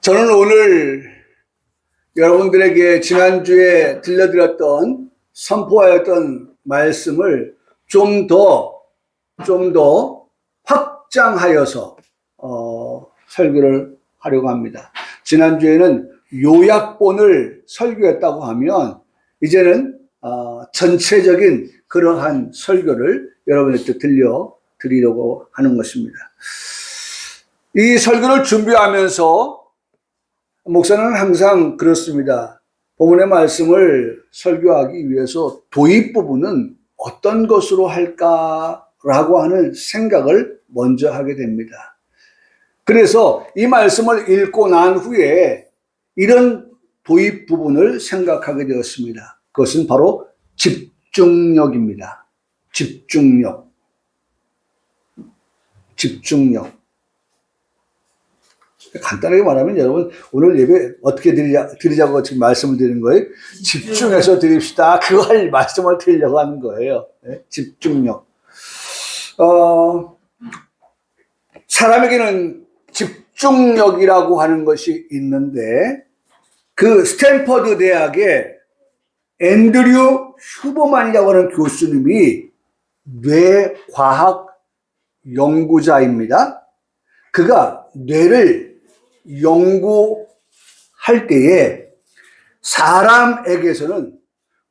저는 오늘 여러분들에게 지난주에 들려드렸던 선포하였던 말씀을 좀 더 확장하여서 설교를 하려고 합니다. 지난주에는 요약본을 설교했다고 하면 이제는 전체적인 그러한 설교를 여러분에게 들려드리려고 하는 것입니다. 이 설교를 준비하면서 목사는 항상 그렇습니다. 본문의 말씀을 설교하기 위해서 도입 부분은 어떤 것으로 할까라고 하는 생각을 먼저 하게 됩니다. 그래서 이 말씀을 읽고 난 후에 이런 도입 부분을 생각하게 되었습니다. 그것은 바로 집중력입니다. 집중력. 간단하게 말하면 여러분 오늘 예배 어떻게 드리자고 지금 말씀을 드리는 거예요? 집중해서 드립시다. 그거 할 말씀을 드리려고 하는 거예요. 네? 집중력. 사람에게는 집중력이라고 하는 것이 있는데 그 스탠퍼드 대학의 앤드류 휴버만이라고 하는 교수님이 뇌과학 연구자입니다. 그가 뇌를 연구할 때에 사람에게서는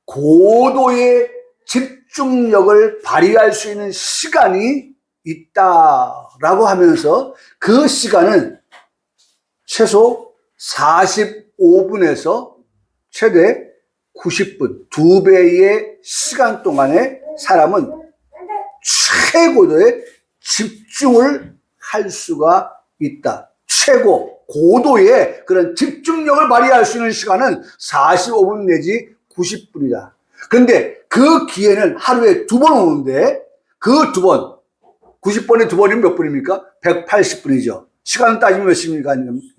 고도의 집중력을 발휘할 수 있는 시간이 있다라고 하면서 그 시간은 최소 45분에서 최대 90분, 2배의 시간 동안에 사람은 최고도의 집중을 할 수가 있다. 최고 고도의 그런 집중력을 발휘할 수 있는 시간은 45분 내지 90분이다. 그런데 그 기회는 하루에 2번 오는데 그 2번, 90번에 2번이면 몇 분입니까? 180분이죠. 시간 따지면 몇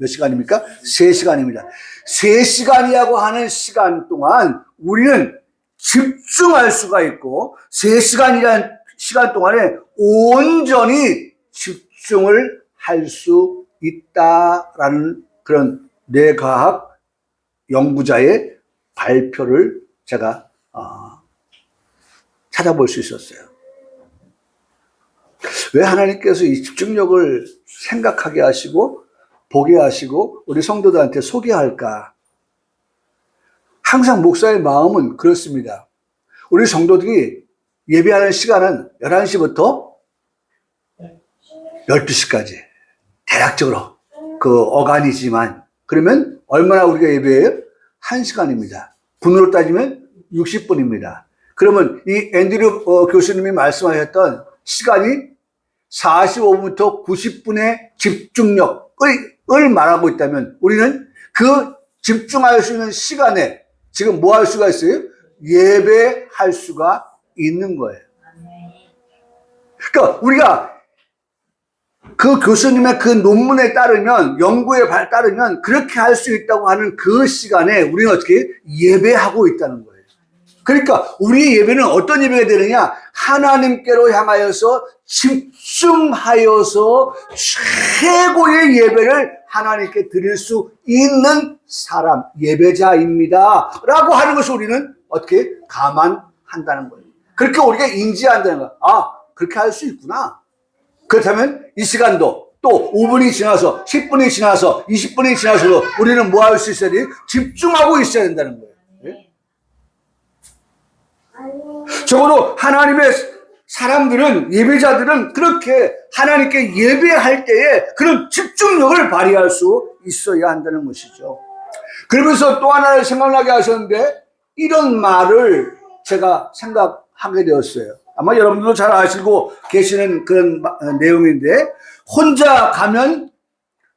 시간입니까? 3시간입니다. 3시간이라고 하는 시간 동안 우리는 집중할 수가 있고 3시간이라는 시간 동안에 온전히 집중을 할 수 있다라는 그런 뇌과학 연구자의 발표를 제가 찾아볼 수 있었어요. 왜 하나님께서 이 집중력을 생각하게 하시고 보게 하시고 우리 성도들한테 소개할까? 항상 목사의 마음은 그렇습니다. 우리 성도들이 예배하는 시간은 11시부터 12시까지 대략적으로 그 어간이지만 그러면 얼마나 우리가 예배해요? 1시간입니다. 분으로 따지면 60분입니다. 그러면 이 앤드류 교수님이 말씀하셨던 시간이 45분부터 90분의 집중력을 말하고 있다면 우리는 그 집중할 수 있는 시간에 지금 뭐 할 수가 있어요? 예배할 수가 있는 거예요. 그러니까 우리가 그 교수님의 그 논문에 따르면 연구에 따르면 그렇게 할 수 있다고 하는 그 시간에 우리는 어떻게 예배하고 있다는 거예요. 그러니까 우리의 예배는 어떤 예배가 되느냐? 하나님께로 향하여서 집중하여서 최고의 예배를 하나님께 드릴 수 있는 사람, 예배자입니다 라고 하는 것을 우리는 어떻게 감안한다는 거예요. 그렇게 우리가 인지한다는 거예요. 아, 그렇게 할 수 있구나. 그렇다면 이 시간도 또 5분이 지나서 10분이 지나서 20분이 지나서도 우리는 뭐 할 수 있어야 돼요? 집중하고 있어야 된다는 거예요. 네? 적어도 하나님의 사람들은 예배자들은 그렇게 하나님께 예배할 때에 그런 집중력을 발휘할 수 있어야 한다는 것이죠. 그러면서 또 하나를 생각나게 하셨는데 이런 말을 제가 생각하게 되었어요. 아마 여러분들도 잘 아시고 계시는 그런 내용인데 혼자 가면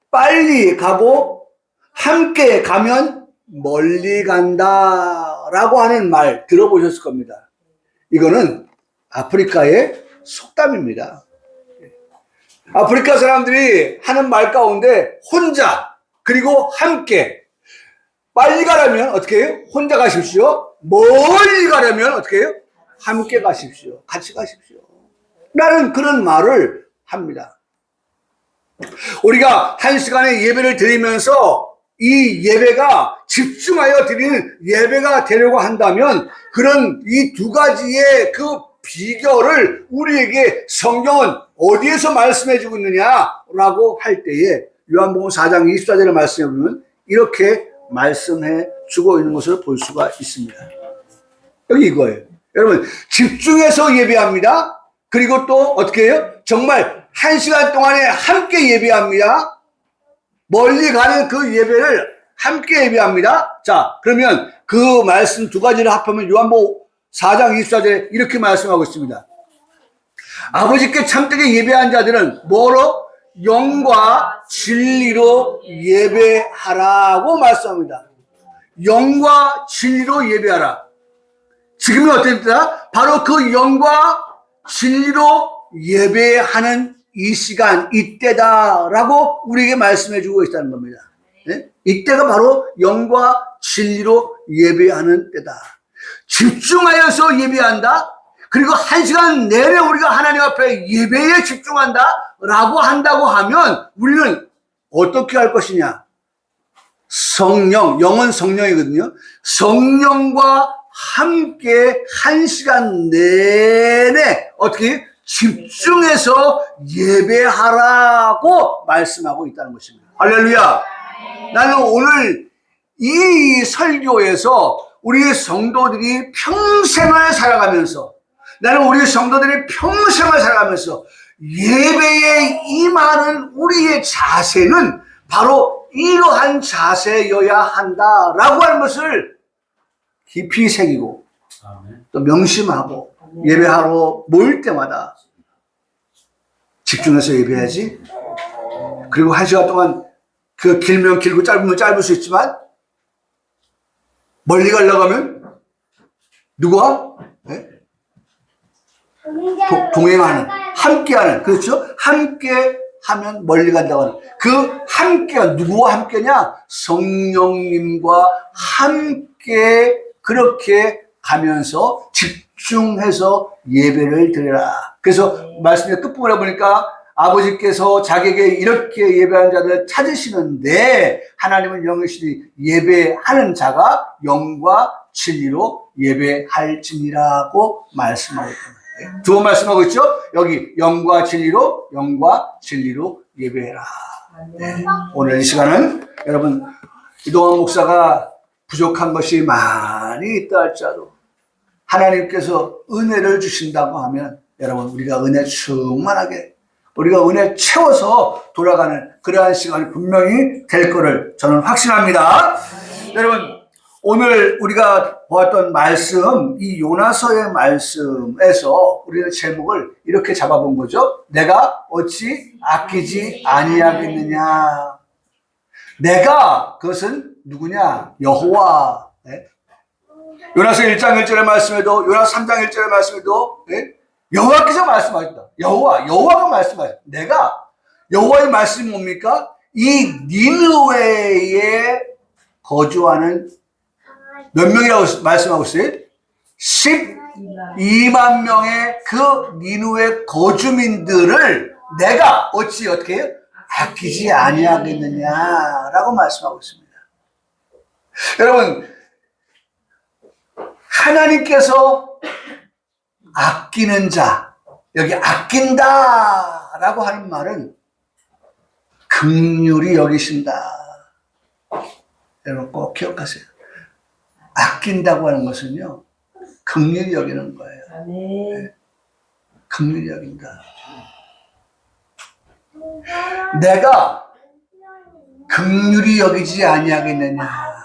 빨리 가고 함께 가면 멀리 간다라고 하는 말 들어보셨을 겁니다. 이거는 아프리카의 속담입니다. 아프리카 사람들이 하는 말 가운데 혼자 그리고 함께 빨리 가려면 어떻게 해요? 혼자 가십시오. 멀리 가려면 어떻게 해요? 함께 가십시오. 같이 가십시오. 라는 그런 말을 합니다. 우리가 한 시간의 예배를 드리면서 이 예배가 집중하여 드리는 예배가 되려고 한다면 그런 이 두 가지의 그 비결을 우리에게 성경은 어디에서 말씀해 주고 있느냐라고 할 때에 요한복음 4장 24절의 말씀에 보면 이렇게 말씀해 주고 있는 것을 볼 수가 있습니다. 여기 이거예요. 여러분, 집중해서 예배합니다. 그리고 또 어떻게 해요? 정말 1시간 동안에 함께 예배합니다. 멀리 가는 그 예배를 함께 예배합니다. 자, 그러면 그 말씀 두 가지를 합하면 요한복음 4장 24절에 이렇게 말씀하고 있습니다. 아버지께 참되게 예배한 자들은 뭐로? 영과 진리로 예배하라고 말씀합니다. 영과 진리로 예배하라. 지금이 어떤 때다? 바로 그 영과 진리로 예배하는 이 시간, 이때다라고 우리에게 말씀해 주고 있다는 겁니다. 네? 이때가 바로 영과 진리로 예배하는 때다. 집중하여서 예배한다. 그리고 1시간 내내 우리가 하나님 앞에 예배에 집중한다 라고 한다고 하면 우리는 어떻게 할 것이냐? 성령, 영은 성령이거든요. 성령과 함께 1시간 내내 어떻게 집중해서 예배하라고 말씀하고 있다는 것입니다. 할렐루야. 나는 오늘 이 설교에서 우리 성도들이 평생을 살아가면서 나는 우리 성도들이 평생을 살아가면서 예배에 임하는 우리의 자세는 바로 이러한 자세여야 한다라고 하는 것을 깊이 새기고 또 명심하고 예배하러 모일 때마다 집중해서 예배해야지. 그리고 1시간 동안 그 길면 길고 짧으면 짧을 수 있지만 멀리 가려고 하면 누구와? 네? 동행하는, 함께하는, 그렇죠? 함께 하면 멀리 간다고 하는 그 함께가 누구와 함께냐? 성령님과 함께 그렇게 가면서 집중해서 예배를 드려라. 그래서 말씀의 끝부분에 보니까 아버지께서 자기에게 이렇게 예배하는 자들을 찾으시는데 하나님은 영이시니 예배하는 자가 영과 진리로 예배할지니라고 말씀하고 있습니다. 두 번 말씀하고 있죠? 여기 영과 진리로 예배해라. 네. 오늘 이 시간은 여러분 이동환 목사가 부족한 것이 많이 있다 할지라도 하나님께서 은혜를 주신다고 하면 여러분 우리가 은혜 충만하게 우리가 은혜 채워서 돌아가는 그러한 시간이 분명히 될 거를 저는 확신합니다. 여러분 오늘 우리가 보았던 말씀 이 요나서의 말씀에서 우리는 제목을 이렇게 잡아본 거죠. 내가 어찌 아끼지 아니하겠느냐. 내가 그것은 누구냐? 여호와. 네? 요나서 1장 1절의 말씀에도 요나서 3장 1절의 말씀에도 네? 여호와께서 말씀하셨다. 여호와가 말씀하셨다. 내가 여호와의 말씀이 뭡니까? 이 니느웨에 거주하는 몇 명이라고 말씀하고 있어요? 12만 명의 그 니느웨 거주민들을 내가 어떻게 해요? 아끼지 아니하겠느냐라고 말씀하고 있습니다. 여러분 하나님께서 아끼는 자, 여기 아낀다라고 하는 말은 긍휼히 여기신다. 여러분 꼭 기억하세요. 아낀다고 하는 것은요, 긍휼히 여기는 거예요. 네. 긍휼히 여긴다. 내가 긍휼히 여기지 아니하겠느냐.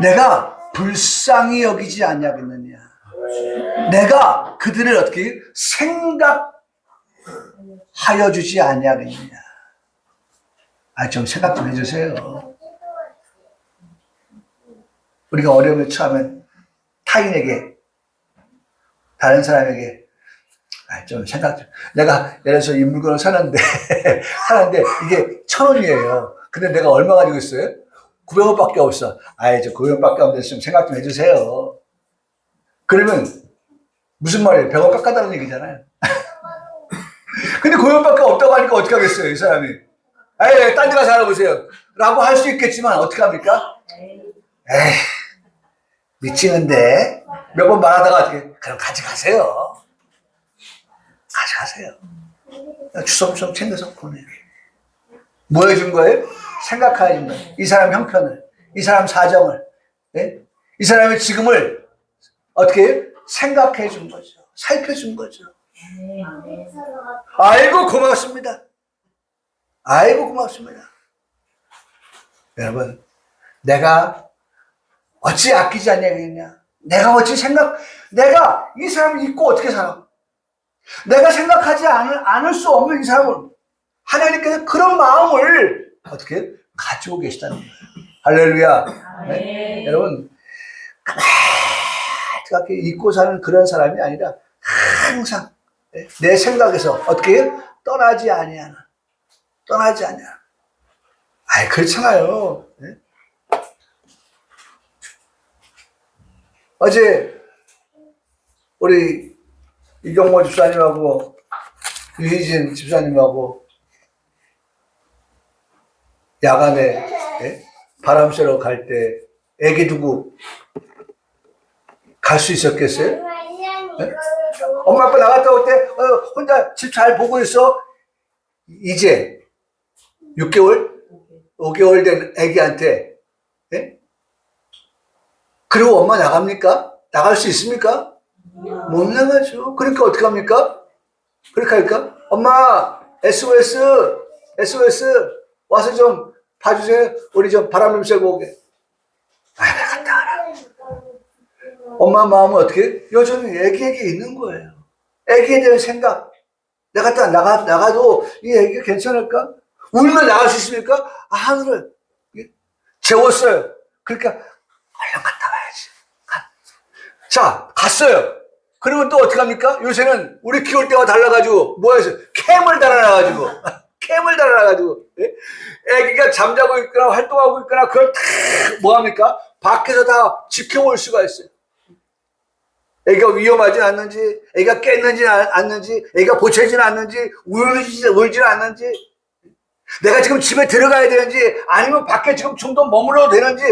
내가 불쌍히 여기지 아니하겠느냐. 내가 그들을 어떻게 생각하여 주지 아니하겠느냐. 좀 생각 좀 해주세요. 우리가 어려움에 처하면 타인에게 다른 사람에게 좀 생각 좀. 내가 예를 들어서 이 물건을 사는데 이게 1,000원이에요. 근데 내가 얼마 가지고 있어요? 900원밖에 없어. 저 900원밖에 없는데 좀 생각 좀 해주세요. 그러면 무슨 말이에요? 100원 깎아달라는 얘기잖아요. 근데 900원밖에 없다고 하니까 어떻게 하겠어요, 이 사람이? 에이, 딴 데 가서 알아보세요. 라고 할 수 있겠지만, 어떻게 합니까? 에이, 미치는데. 몇 번 말하다가 어떻게, 그럼 가져가세요. 가져가세요. 주섬주섬 챙겨서 보내요. 뭐 해준 거예요? 생각해 준 거예요. 이 사람 형편을, 이 사람 사정을, 예? 이 사람의 지금을 어떻게 해요? 생각해 준 거죠. 살펴준 거죠. 아이고, 고맙습니다. 아이고, 고맙습니다. 여러분, 내가 어찌 아끼지 않냐겠냐? 내가 어찌 내가 이 사람을 잊고 어떻게 살아? 내가 생각하지 않을 수 없는 이 사람을 하나님께서 그런 마음을 어떻게 가지고 계시다는 거예요. 할렐루야. 네? 여러분, 가만히 잊고 사는 그런 사람이 아니라 항상 내 생각에서 어떻게 해요? 떠나지 아니하는. 아이, 그렇잖아요. 네? 어제 우리 이경모 집사님하고 유희진 집사님하고 야간에 바람 쐬러 갈 때 애기 두고 갈 수 있었겠어요? 네? 엄마 아빠 나갔다 올 때 혼자 집 잘 보고 있어. 이제 6개월? 5개월 된 애기한테 그리고 엄마 나갑니까? 나갈 수 있습니까? 못 나가죠. 그러니까 어떻게 합니까? 그렇게 할까? 엄마 SOS 와서 좀 봐주세요. 우리 좀 바람 좀 쐬고 오게. 갔다 와라. 엄마 마음은 어떻게? 여전히 애기에게 있는 거예요. 애기에 대한 생각. 내가 딱 나가도 이 애기가 괜찮을까? 울면 나갈 수 있습니까? 하늘을 재웠어요. 그러니까 얼른 갔다 와야지. 자, 갔어요. 그러면 또 어떻게 합니까? 요새는 우리 키울 때와 달라가지고 뭐 해서 캠을 달아놔가지고 애기가 잠자고 있거나 활동하고 있거나 그걸 다 뭐 합니까? 밖에서 다 지켜볼 수가 있어요. 애기가 위험하지 않는지, 애기가 깼는지 않는지, 애기가 보채지는 않는지, 울지는 않는지, 내가 지금 집에 들어가야 되는지, 아니면 밖에 지금 좀 더 머물러도 되는지,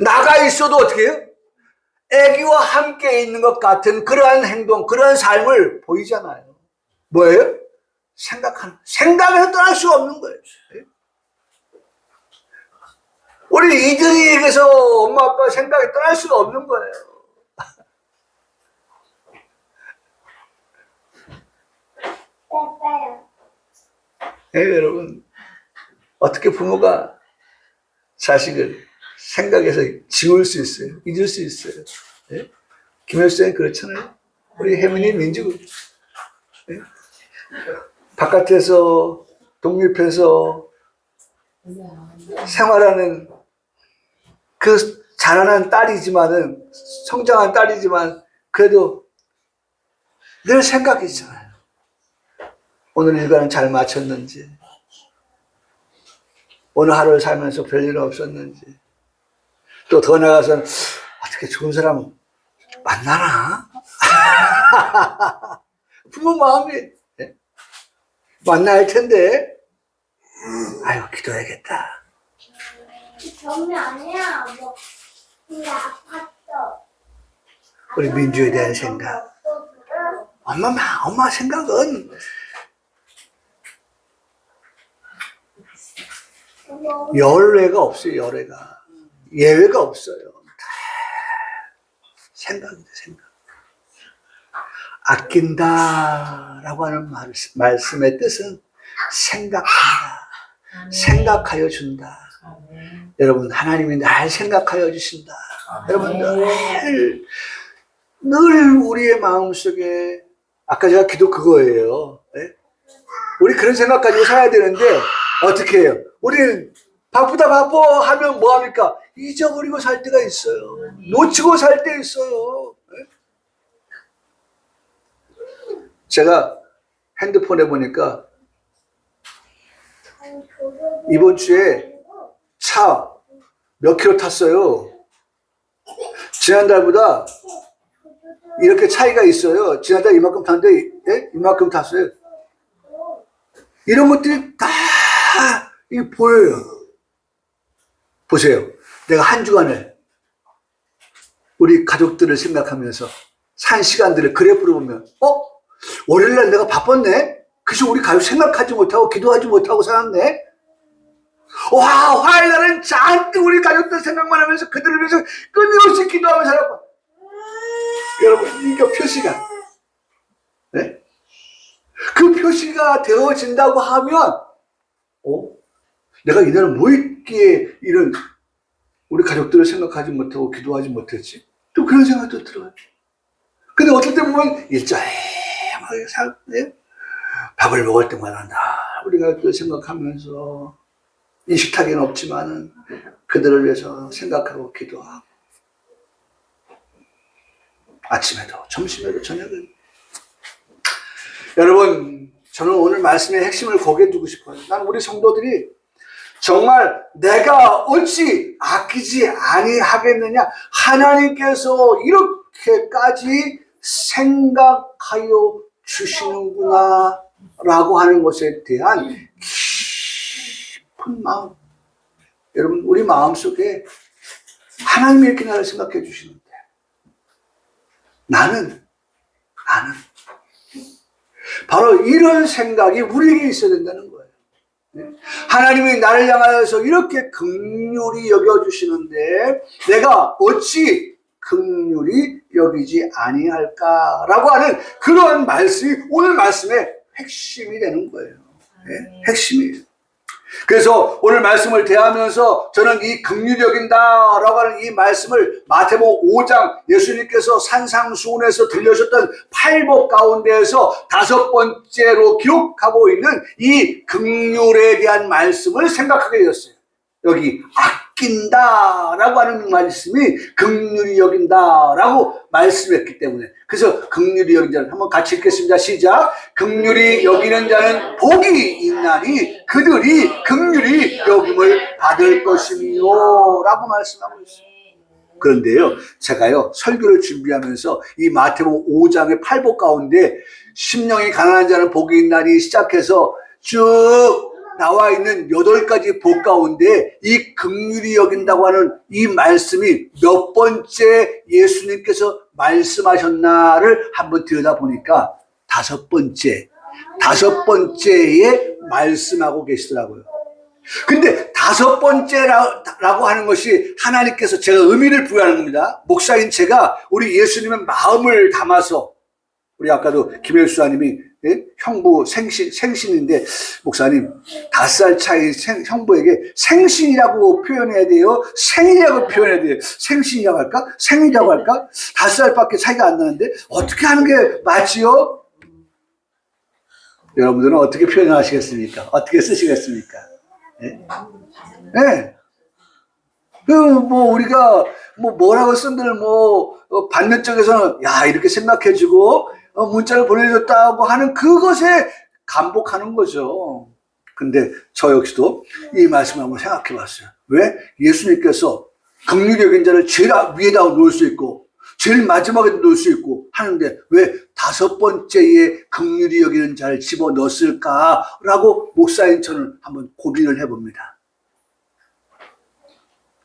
나가 있어도 어떻게 해요? 애기와 함께 있는 것 같은 그러한 행동, 그러한 삶을 보이잖아요. 뭐예요? 생각에서 떠날 수가 없는 거예요. 우리 이든이에게서 엄마 아빠 생각이 떠날 수가 없는 거예요. 여러분, 어떻게 부모가 자식을 생각해서 지울 수 있어요? 잊을 수 있어요? 김효수는 그렇잖아요. 우리 혜민이 민주 바깥에서 독립해서 생활하는 그 자라난 딸이지만은, 성장한 딸이지만 그래도 늘 생각이 있잖아요. 오늘 일과는 잘 마쳤는지, 오늘 하루를 살면서 별일 없었는지, 또 더 나가서는 어떻게 좋은 사람 만나나? 부모 마음이 만나야 할 텐데, 아유, 기도해야겠다. 정이 아니야. 뭐 그냥 아팠어. 우리 민주에 대한 생각. 엄마 생각은 열외가 없어요. 예외가 없어요. 생각입니다. 생각. 아낀다라고 하는 말씀의 뜻은 생각한다. 생각하여 준다. 여러분, 하나님이 날 생각하여 주신다. 여러분, 늘 우리의 마음속에, 아까 제가 기도 그거예요. 우리 그런 생각 가지고 살아야 되는데 어떻게 해요? 우리는 바쁘다 하면 뭐합니까? 잊어버리고 살 때가 있어요. 놓치고 살 때 있어요. 제가 핸드폰에 보니까 이번 주에 차 몇 킬로 탔어요. 지난달보다 이렇게 차이가 있어요. 지난달 이만큼 탔는데 이만큼 탔어요. 이런 것들이 다 이 보여요. 보세요. 내가 한 주간을 우리 가족들을 생각하면서 산 시간들을 그래프로 보면 월요일날 내가 바빴네? 그래서 우리 가족 생각하지 못하고 기도하지 못하고 살았네? 와, 화요일날은 잔뜩 우리 가족들 생각만 하면서 그들을 위해서 끊임없이 기도하면서 살았고. 여러분, 이게 표시가, 네? 그 표시가 되어진다고 하면, 내가 이날은 뭐 있기에 이런 우리 가족들을 생각하지 못하고 기도하지 못했지? 또 그런 생각도 들어요. 근데 어떨 때 보면 일정하게 네? 밥을 먹을 때마다 우리 가족들 생각하면서 인식하기는 없지만은 그들을 위해서 생각하고 기도하고 아침에도 점심에도 저녁에도. 여러분, 저는 오늘 말씀의 핵심을 거기에 두고 싶어요. 난 우리 성도들이 정말 내가 어찌 아끼지 아니하겠느냐, 하나님께서 이렇게까지 생각하여 주시는구나 라고 하는 것에 대한 깊은 마음. 여러분, 우리 마음속에 하나님이 이렇게 나를 생각해 주시는데 나는 바로 이런 생각이 우리에게 있어야 된다는 거예요. 하나님이 나를 향하여서 이렇게 긍휼히 여겨주시는데 내가 어찌 긍휼히 여기지 아니할까라고 하는 그런 말씀이 오늘 말씀의 핵심이 되는 거예요. 네? 핵심이에요. 그래서 오늘 말씀을 대하면서 저는 이 긍휼히 여긴다라고 하는 이 말씀을 마태복음 5장 예수님께서 산상수훈에서 들려주셨던 팔복 가운데에서 5번째로 기록하고 있는 이 긍휼에 대한 말씀을 생각하게 되었어요. 여기 아낀다라고 하는 말씀이 긍휼히 여긴다라고 말씀했기 때문에, 그래서 긍휼히 여긴 자는 한번 같이 읽겠습니다. 시작. 긍휼히 여기는 자는 복이 있나니 그들이 긍휼히 여김을 받을 것이며 라고 말씀하고 있어요. 그런데요, 제가요 설교를 준비하면서 이 마태복음 5장의 팔복 가운데 심령이 가난한 자는 복이 있나니 시작해서 쭉 나와 있는 8가지 복 가운데 이 긍휼히 여긴다고 하는 이 말씀이 몇 번째 예수님께서 말씀하셨나를 한번 들여다보니까 5번째에 말씀하고 계시더라고요. 근데 5번째라고 하는 것이 하나님께서 제가 의미를 부여하는 겁니다. 목사인 제가 우리 예수님의 마음을 담아서, 우리 아까도 김혜수 아님이 형부 생신인데 목사님 5살 차이 형부에게 생신이라고 표현해야 돼요? 생일이라고 표현해야 돼요? 생신이라고 할까? 생일이라고 할까? 5살밖에 차이가 안 나는데 어떻게 하는 게 맞지요? 여러분들은 어떻게 표현하시겠습니까? 어떻게 쓰시겠습니까? 네? 네. 우리가 뭐라고 쓴들 받는 쪽에서는 야 이렇게 생각해주고 문자를 보내줬다고 하는 그것에 감복하는 거죠. 근데 저 역시도 이 말씀을 한번 생각해 봤어요. 왜? 예수님께서 긍휼히 여긴 자를 제일 위에다 놓을 수 있고 제일 마지막에 놓을 수 있고 하는데 왜 5번째에 긍휼히 여기는 자를 집어넣었을까라고 목사인 저는 한번 고민을 해봅니다.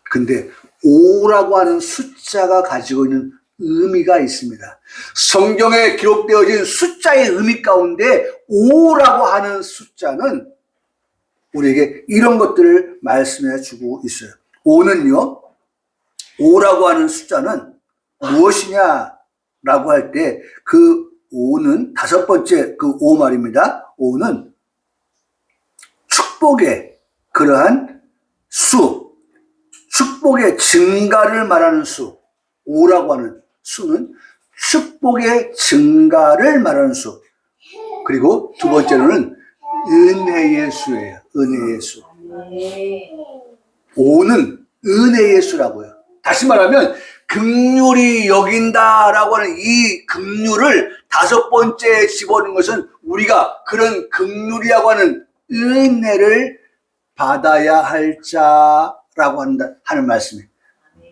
근데 5라고 하는 숫자가 가지고 있는 의미가 있습니다. 성경에 기록되어진 숫자의 의미 가운데 5라고 하는 숫자는 우리에게 이런 것들을 말씀해 주고 있어요. 5라고 하는 숫자는 무엇이냐라고 할 때 그 5는 5번째 그 5 말입니다. 5는 축복의 그러한 축복의 증가를 말하는 수. 5라고 하는 수는 축복의 증가를 말하는 수. 그리고 2번째로는 은혜의 수예요. 은혜의 수. 5는 은혜의 수라고요. 다시 말하면 긍휼히 여긴다라고 하는 이 긍휼을 5번째에 집어넣은 것은 우리가 그런 긍휼이라고 하는 은혜를 받아야 할 자라고 하는 말씀이에요.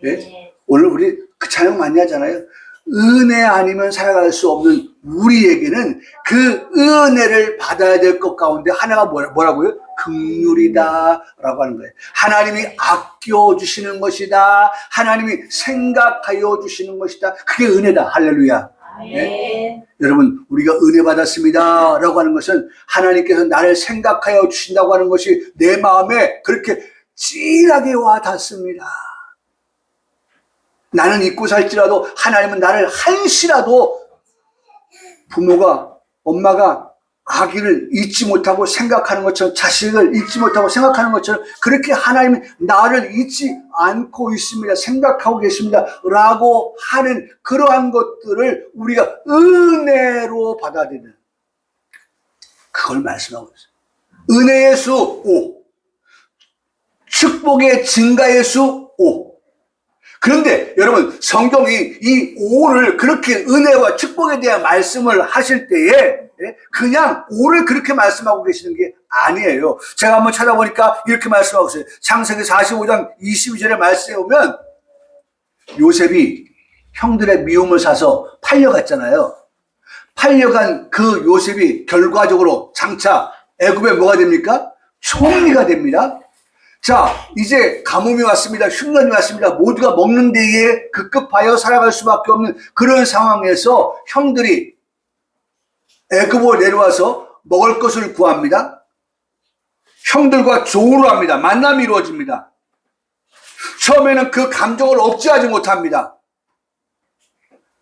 네? 오늘 우리 그 찬양 많이 하잖아요. 은혜 아니면 살아갈 수 없는 우리에게는 그 은혜를 받아야 될 것 가운데 하나가 뭐라고요? 긍휼이다 라고 하는 거예요. 하나님이 아껴주시는 것이다. 하나님이 생각하여 주시는 것이다. 그게 은혜다. 할렐루야. 네? 여러분, 우리가 은혜 받았습니다 라고 하는 것은 하나님께서 나를 생각하여 주신다고 하는 것이 내 마음에 그렇게 찌하게 와 닿습니다. 나는 잊고 살지라도 하나님은 나를 한시라도 부모가, 엄마가 아기를 잊지 못하고 생각하는 것처럼, 자식을 잊지 못하고 생각하는 것처럼 그렇게 하나님이 나를 잊지 않고 있습니다. 생각하고 계십니다. 라고 하는 그러한 것들을 우리가 은혜로 받아들이는, 그걸 말씀하고 있어요. 은혜의 수 5, 축복의 증가의 수 5. 그런데 여러분, 성경이 이 5를 그렇게 은혜와 축복에 대한 말씀을 하실 때에 그냥 5를 그렇게 말씀하고 계시는 게 아니에요. 제가 한번 찾아보니까 이렇게 말씀하고 있어요. 창세기 45장 22절에 말씀해 보면 요셉이 형들의 미움을 사서 팔려갔잖아요. 팔려간 그 요셉이 결과적으로 장차 애굽에 뭐가 됩니까? 총리가 됩니다. 자, 이제 가뭄이 왔습니다. 흉년이 왔습니다. 모두가 먹는 데에 급급하여 살아갈 수밖에 없는 그런 상황에서 형들이 애굽으로 내려와서 먹을 것을 구합니다. 형들과 조우를 합니다. 만남이 이루어집니다. 처음에는 그 감정을 억제하지 못합니다.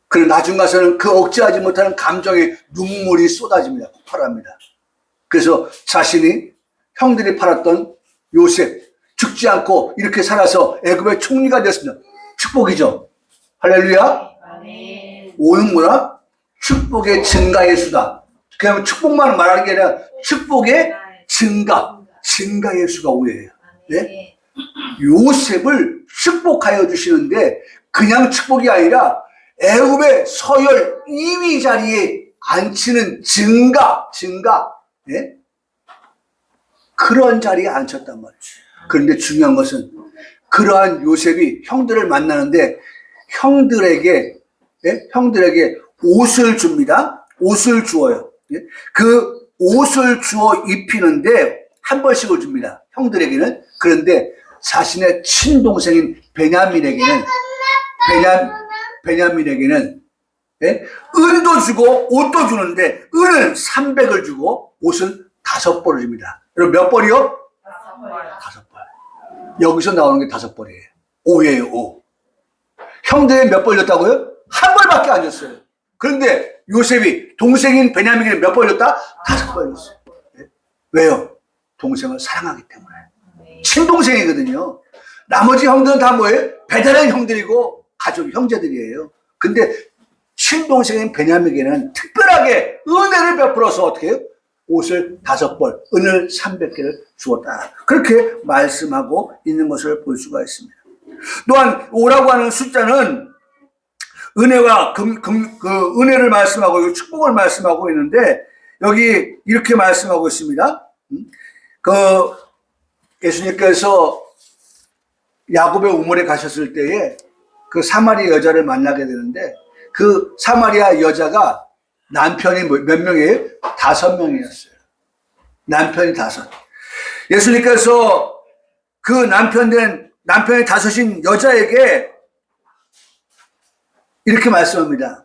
그리고 나중 가서는 그 억제하지 못하는 감정에 눈물이 쏟아집니다. 폭발합니다. 그래서 자신이 형들이 팔았던 요셉, 죽지 않고 이렇게 살아서 애굽의 총리가 되었습니다. 축복이죠. 할렐루야. 오는 뭐라? 축복의 증가의 수다. 그냥 축복만 말하는 게 아니라 축복의 증가의 수가 5예요. 네? 요셉을 축복하여 주시는데 그냥 축복이 아니라 애굽의 서열 2위 자리에 앉히는 증가. 네? 그런 자리에 앉혔단 말이죠. 그런데 중요한 것은 그러한 요셉이 형들을 만나는데 형들에게 옷을 줍니다. 옷을 주어요. 그 옷을 주어 입히는데 한 벌씩을 줍니다. 형들에게는. 그런데 자신의 친동생인 베냐민에게는 은도 주고 옷도 주는데 은은 300을 주고 옷은 5벌을 줍니다. 여러분 몇 벌이요? 5벌. 여기서 나오는 게 5벌이에요. 5예요, 5. 형들이 몇 벌 줬다고요? 한 벌밖에 안 줬어요. 그런데 요셉이 동생인 베냐민에게 몇 벌 줬다? 5벌 줬어요. 네? 왜요? 동생을 사랑하기 때문에. 친동생이거든요. 나머지 형들은 다 뭐예요? 베테랑 형들이고 가족, 형제들이에요. 근데 친동생인 베냐민에게는 특별하게 은혜를 베풀어서 어떻게 해요? 옷을 5벌, 은을 300개를 주었다. 그렇게 말씀하고 있는 것을 볼 수가 있습니다. 또한 5라고 하는 숫자는 은혜와 그 은혜를 말씀하고 축복을 말씀하고 있는데 여기 이렇게 말씀하고 있습니다. 예수님께서 야곱의 우물에 가셨을 때에 그 사마리아 여자를 만나게 되는데 그 사마리아 여자가 남편이 몇 명이에요? 5명이었어요. 남편이 5. 예수님께서 그 남편이 5인 여자에게 이렇게 말씀합니다.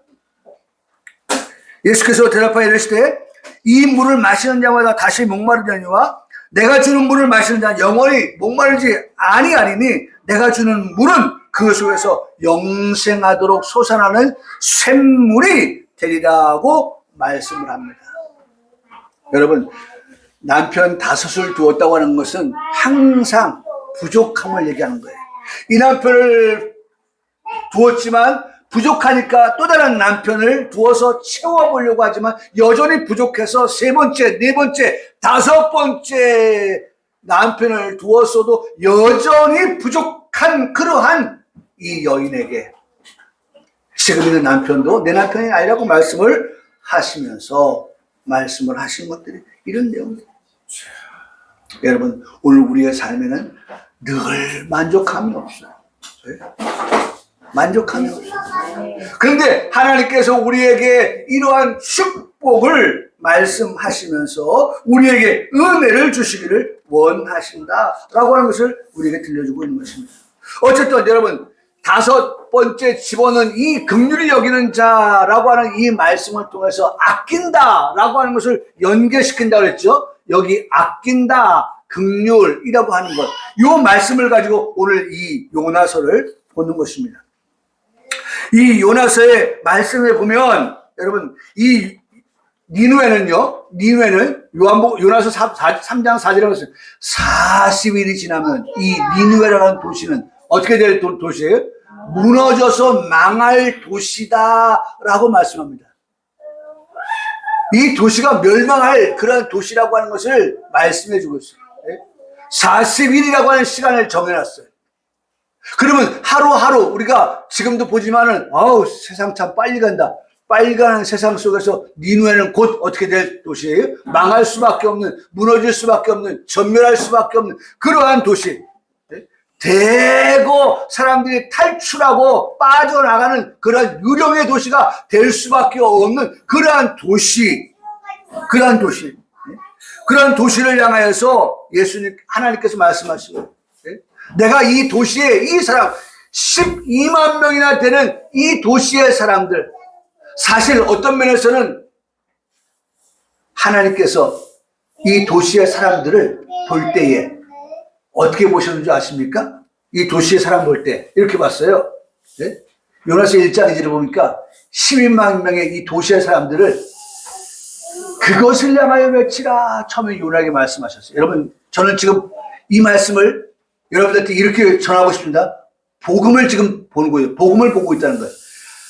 예수께서 대답하여 이르시되 이 물을 마시는 자마다 다시 목마르려니와 내가 주는 물을 마시는 자는 영원히 목마르지 아니하리니 내가 주는 물은 그 속에서 영생하도록 솟아나는 샘물이 되리라고 말씀을 합니다. 여러분, 남편 5을 두었다고 하는 것은 항상 부족함을 얘기하는 거예요. 이 남편을 두었지만 부족하니까 또 다른 남편을 두어서 채워보려고 하지만 여전히 부족해서 3번째, 4번째, 5번째 남편을 두었어도 여전히 부족한 그러한 이 여인에게 지금 있는 남편도 내 남편이 아니라고 말씀을 하시면서 말씀을 하신 것들이 이런 내용입니다. 여러분, 오늘 우리의 삶에는 늘 만족함이 없어요. 만족하는 거예요. 그런데 하나님께서 우리에게 이러한 축복을 말씀하시면서 우리에게 은혜를 주시기를 원하신다라고 하는 것을 우리에게 들려주고 있는 것입니다. 어쨌든 여러분, 다섯 번째 집어는 이 긍휼히 여기는 자라고 하는 이 말씀을 통해서 아낀다라고 하는 것을 연계시킨다고 그랬죠. 여기 아낀다, 긍휼이라고 하는 것, 이 말씀을 가지고 오늘 이 요나서를 보는 것입니다. 이 요나서의 말씀에 보면 여러분, 이 니누에는 요나서 3장 4절에 보면 40일이 지나면 이 니누에라는 도시는 어떻게 될 도시예요? 무너져서 망할 도시다라고 말씀합니다. 이 도시가 멸망할 그런 도시라고 하는 것을 말씀해 주고 있어요. 40일이라고 하는 시간을 정해놨어요. 그러면 하루하루 우리가 지금도 보지만은 세상 참 빨리 간다. 빨리 가는 세상 속에서 니누에는 곧 어떻게 될 도시예요? 망할 수밖에 없는, 무너질 수밖에 없는, 전멸할 수밖에 없는 그러한 도시. 대거 사람들이 탈출하고 빠져나가는 그러한 유령의 도시가 될 수밖에 없는 그러한 도시. 그러한 도시를 향하여서 하나님께서 말씀하시고, 내가 이 도시에 이 사람 12만 명이나 되는 이 도시의 사람들, 사실 어떤 면에서는 하나님께서 이 도시의 사람들을 볼 때에 어떻게 보셨는지 아십니까? 이 도시의 사람 볼 때 이렇게 봤어요. 네? 요나서 1장 2절을 보니까 12만 명의 이 도시의 사람들을 그것을 향하여 외치라, 처음에 요나에게 말씀하셨어요. 여러분, 저는 지금 이 말씀을 여러분들한테 이렇게 전하고 싶습니다. 복음을 지금 보는 거예요. 복음을 보고 있다는 거예요.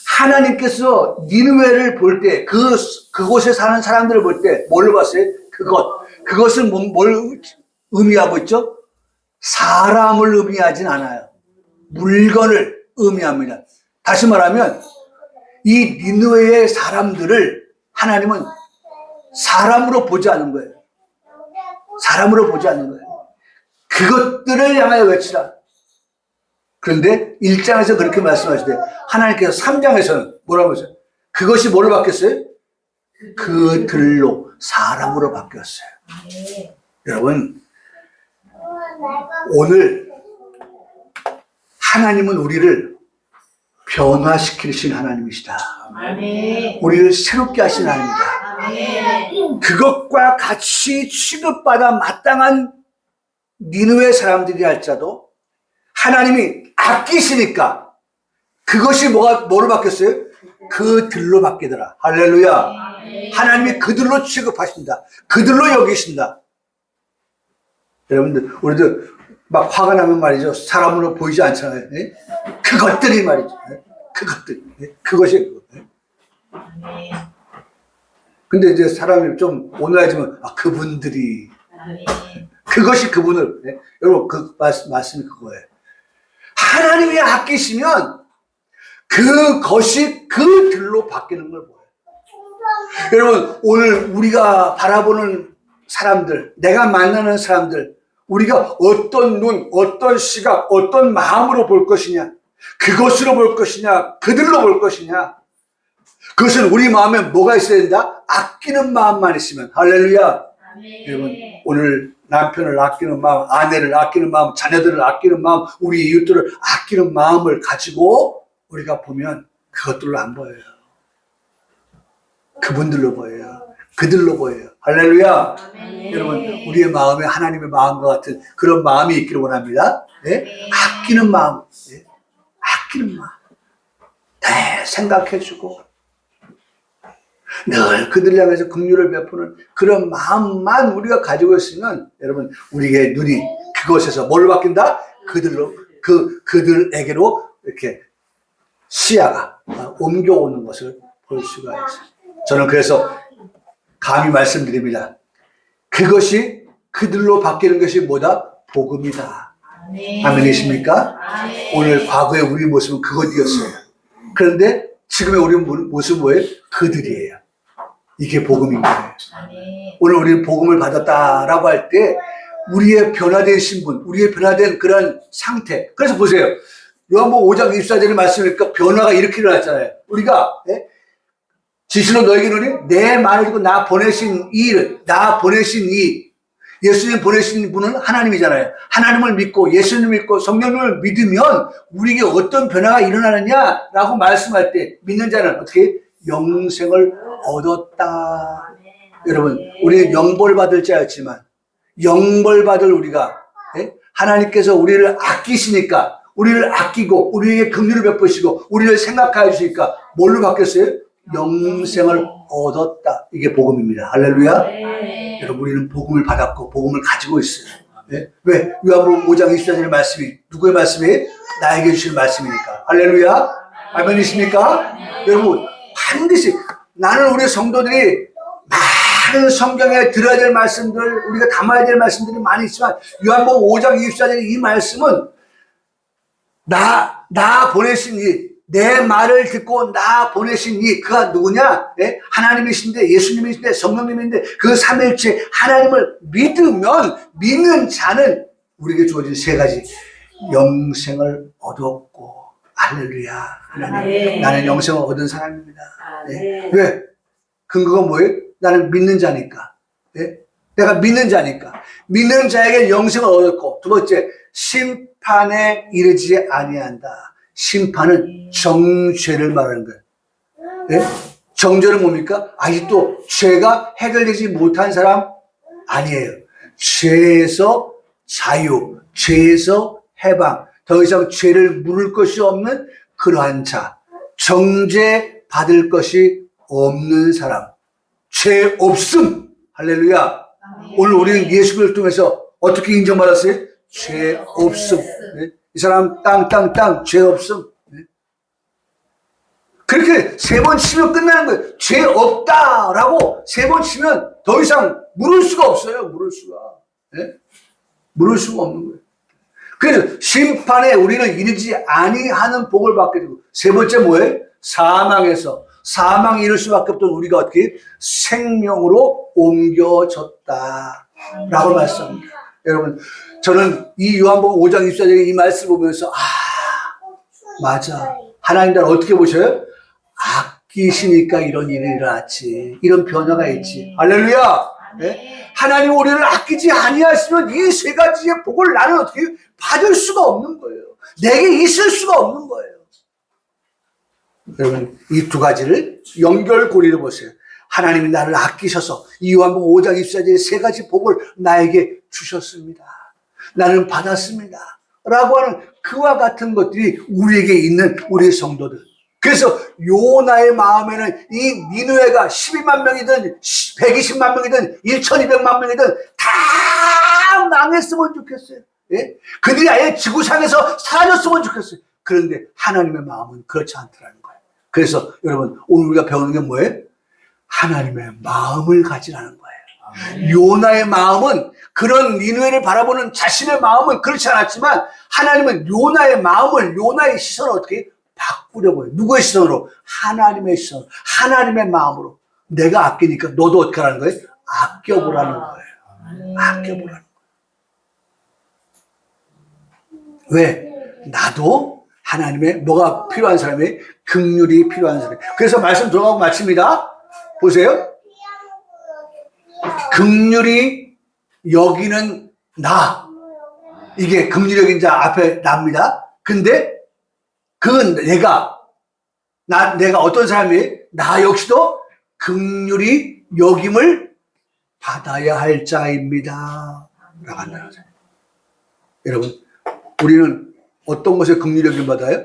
하나님께서 니느웨를 볼 때, 그곳에 사는 사람들을 볼 때 뭘로 봤어요? 그것은 뭘 의미하고 있죠? 사람을 의미하진 않아요. 물건을 의미합니다. 다시 말하면 이 니느웨의 사람들을 하나님은 사람으로 보지 않는 거예요. 사람으로 보지 않는 거예요. 그것들을 향하여 외치라. 그런데 1장에서 그렇게 말씀하시되 하나님께서 3장에서는 뭐라고 하세요? 그것이 뭘로 바뀌었어요? 그들로, 사람으로 바뀌었어요. 여러분, 오늘 하나님은 우리를 변화시키신 하나님이시다. 우리를 새롭게 하신 하나님이다. 그것과 같이 취급받아 마땅한 니느웨 사람들이 할지라도 하나님이 아끼시니까 그것이 뭐로 바뀌었어요? 그들로 바뀌더라. 할렐루야. 하나님이 그들로 취급하신다. 그들로 여기신다. 여러분들, 우리도 막 화가 나면 말이죠. 사람으로 보이지 않잖아요. 예? 그것들이 말이죠. 예? 그것들. 예? 그것이 그것. 예? 근데 이제 사람이 좀 온화해지면, 그분들이. 그것이 그분을. 예? 여러분, 그 말씀이 그거예요. 하나님이 아끼시면 그것이 그들로 바뀌는 걸 보여요. 여러분, 오늘 우리가 바라보는 사람들, 내가 만나는 사람들, 우리가 어떤 눈, 어떤 시각, 어떤 마음으로 볼 것이냐, 그것으로 볼 것이냐, 그들로 볼 것이냐, 그것은 우리 마음에 뭐가 있어야 된다? 아끼는 마음만 있으면. 할렐루야. 여러분, 오늘 남편을 아끼는 마음, 아내를 아끼는 마음, 자녀들을 아끼는 마음, 우리 이웃들을 아끼는 마음을 가지고 우리가 보면 그것들로 안 보여요. 그분들로 보여요. 그들로 보여요. 할렐루야. 여러분, 우리의 마음에 하나님의 마음과 같은 그런 마음이 있기를 원합니다. 네? 아끼는 마음. 네? 아끼는 마음. 생각해주고 늘 그들 향해서 긍휼을 베푸는 그런 마음만 우리가 가지고 있으면 여러분, 우리의 눈이 그것에서 뭘로 바뀐다? 그들에게로 이렇게 시야가 옮겨오는 것을 볼 수가 있어요. 저는 그래서 감히 말씀드립니다. 그것이 그들로 바뀌는 것이 뭐다? 복음이다. 아멘이십니까? 오늘 과거의 우리 모습은 그것이었어요. 그런데 지금의 우리 모습은 뭐예요? 그들이에요. 이게 복음인 거예요. 오늘 우리는 복음을 받았다라고 할 때 우리의 변화된 신분, 우리의 변화된 그런 상태. 그래서 보세요. 요한복음 5장 24절의 말씀이니까 변화가 이렇게 일어났잖아요. 우리가 진실로 너에게 이르노니 내 말을 듣고 나 보내신 이 예수님 보내신 분은 하나님이잖아요. 하나님을 믿고 예수님을 믿고 성령님을 믿으면 우리에게 어떤 변화가 일어나느냐라고 말씀할 때 믿는 자는 어떻게 영생을 얻었다. 여러분, 우리는 영벌 받을 자였지만 영벌 받을 우리가 하나님께서 우리를 아끼시니까 우리를 아끼고 우리에게 긍휼을 베푸시고 우리를 생각하여 주시니까 뭘로 바뀌었어요? 영생을 얻었다. 이게 복음입니다. 할렐루야. 여러분, 우리는 복음을 받았고 복음을 가지고 있어요. 왜? 요한복음 5장 24절의 말씀이 누구의 말씀이에요? 나에게 주신 말씀이니까. 할렐루야. 아멘이십니까? 여러분, 반드시 나는 우리 성도들이 많은 성경에 들어야 될 말씀들, 우리가 담아야 될 말씀들이 많이 있지만 요한복음 5장 24절의 이 말씀은 나 보내신 내 말을 듣고 나 보내신 그가 누구냐? 하나님이신데 예수님이신데 성령님인데 그 삼일체 하나님을 믿는 자는 우리에게 주어진 세 가지 영생을 얻었고 할렐루야. 하나님, 나는 영생을 얻은 사람입니다. 왜? 근거가 뭐예요? 나는 믿는 자니까. 내가 믿는 자니까. 믿는 자에게 영생을 얻었고, 두 번째, 심판에 이르지 아니한다. 심판은 정죄를 말하는 거예요. 정죄는 뭡니까? 아직도 죄가 해결되지 못한 사람 아니에요. 죄에서 자유, 죄에서 해방, 더 이상 죄를 물을 것이 없는 그러한 자, 정죄 받을 것이 없는 사람, 죄 없음. 할렐루야. 오늘 우리는 예수를 통해서 어떻게 인정받았어요? 죄 없음. 이 사람 땅 죄 없음. 그렇게 세 번 치면 끝나는 거예요. 죄 없다라고 세 번 치면 더 이상 물을 수가 없어요. 물을 수가 없는 거예요. 그래서 심판에 우리는 이르지 아니하는 복을 받게 되고, 세 번째 뭐예요? 사망에 이를 수밖에 없던 우리가 어떻게 생명으로 옮겨졌다 라고 말씀합니다. 여러분, 저는 이 요한복음 5장 24절의 이 말씀을 보면서 맞아, 하나님 나를 어떻게 보셔요? 아끼시니까 이런 일이 일어났지, 이런 변화가 있지. 할렐루야. 하나님 우리를 아끼지 아니하시면 이 세 가지의 복을 나는 어떻게 받을 수가 없는 거예요. 내게 있을 수가 없는 거예요. 여러분, 이 두 가지를 연결고리를 보세요. 하나님이 나를 아끼셔서 이 요한복음 5장 24절의 세 가지 복을 나에게 주셨습니다. 나는 받았습니다. 라고 하는 그와 같은 것들이 우리에게 있는 우리의 성도들. 그래서 요나의 마음에는 이 니느웨가 12만 명이든 120만 명이든 1200만 명이든 다 망했으면 좋겠어요. 그들이 아예 지구상에서 사라졌으면 좋겠어요. 그런데 하나님의 마음은 그렇지 않더라는 거예요. 그래서 여러분, 오늘 우리가 배우는 게 뭐예요? 하나님의 마음을 가지라는 거예요. 요나의 마음은, 그런 니느웨를 바라보는 자신의 마음은 그렇지 않았지만 하나님은 요나의 마음을, 요나의 시선을 어떻게 바꾸려고 해요. 누구의 시선으로? 하나님의 시선으로, 하나님의 마음으로. 내가 아끼니까 너도 어떻게 하라는 거예요? 아껴보라는 거예요. 아껴보라는 거예요. 왜? 나도 하나님의 뭐가 필요한 사람이에요? 긍휼이 필요한 사람이에요. 그래서 말씀 들어가고 마칩니다. 보세요. 긍휼이 여기는 나. 이게 긍휼이 여긴 자 앞에 납니다. 근데 그건 내가 어떤 사람이에요? 나 역시도 긍휼이 여김을 받아야 할 자입니다. 라고 한다는 거죠. 여러분, 우리는 어떤 것에 긍휼히 여김을 받아요?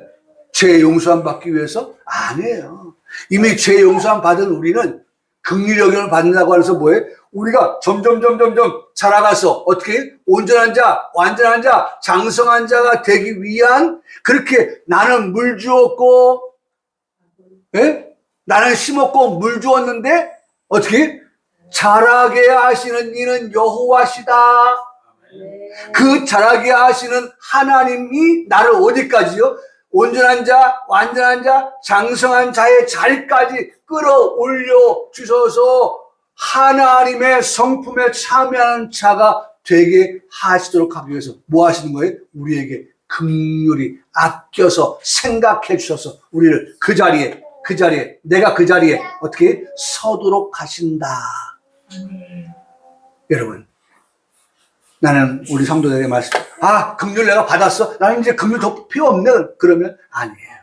죄 용서함 받기 위해서? 아니에요. 이미 죄 용서함 받은 우리는 긍휼히 여김을 받는다고 해서 뭐예요? 우리가 점점 자라가서 어떻게 온전한 자, 완전한 자, 장성한 자가 되기 위한, 그렇게 나는 물 주었고, 나는 심었고 물 주었는데 어떻게 자라게 하시는 이는 여호와시다. 그 자라게 하시는 하나님이 나를 어디까지요? 온전한 자, 완전한 자, 장성한 자의 자리까지 끌어올려 주셔서 하나님의 성품에 참여하는 자가 되게 하시도록 하기 위해서 뭐 하시는 거예요? 우리에게 긍휼히 아껴서 생각해 주셔서 우리를 그 자리에 내가 그 자리에 어떻게 서도록 하신다. 여러분, 나는 우리 성도들에게 말씀, 긍휼 내가 받았어? 나는 이제 긍휼 더 필요 없네. 그러면 아니에요.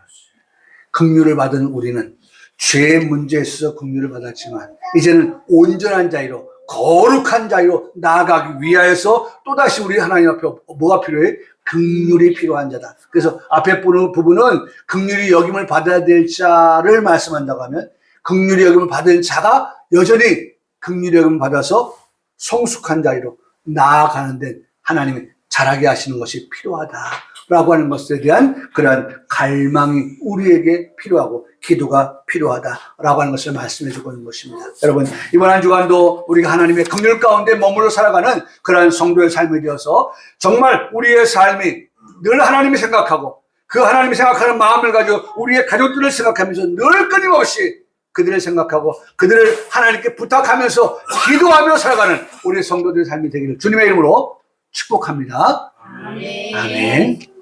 긍휼을 받은 우리는 죄의 문제에 있어서 긍휼을 받았지만 이제는 온전한 자유로 거룩한 자유로 나아가기 위하여서 또다시 우리 하나님 앞에 뭐가 필요해? 긍휼이 필요한 자다. 그래서 앞에 부분은 긍휼히 여김을 받아야 될 자를 말씀한다고 하면 긍휼히 여김을 받은 자가 여전히 긍휼히 여김을 받아서 성숙한 자유로 나아가는데 하나님이 자라게 하시는 것이 필요하다라고 하는 것에 대한 그러한 갈망이 우리에게 필요하고 기도가 필요하다라고 하는 것을 말씀해 주고 있는 것입니다. 여러분, 이번 한 주간도 우리가 하나님의 긍휼 가운데 머물러 살아가는 그러한 성도의 삶이 되어서 정말 우리의 삶이 늘 하나님이 생각하고 그 하나님이 생각하는 마음을 가지고 우리의 가족들을 생각하면서 늘 끊임없이 그들을 생각하고 그들을 하나님께 부탁하면서 기도하며 살아가는 우리 성도들의 삶이 되기를 주님의 이름으로 축복합니다. 아멘.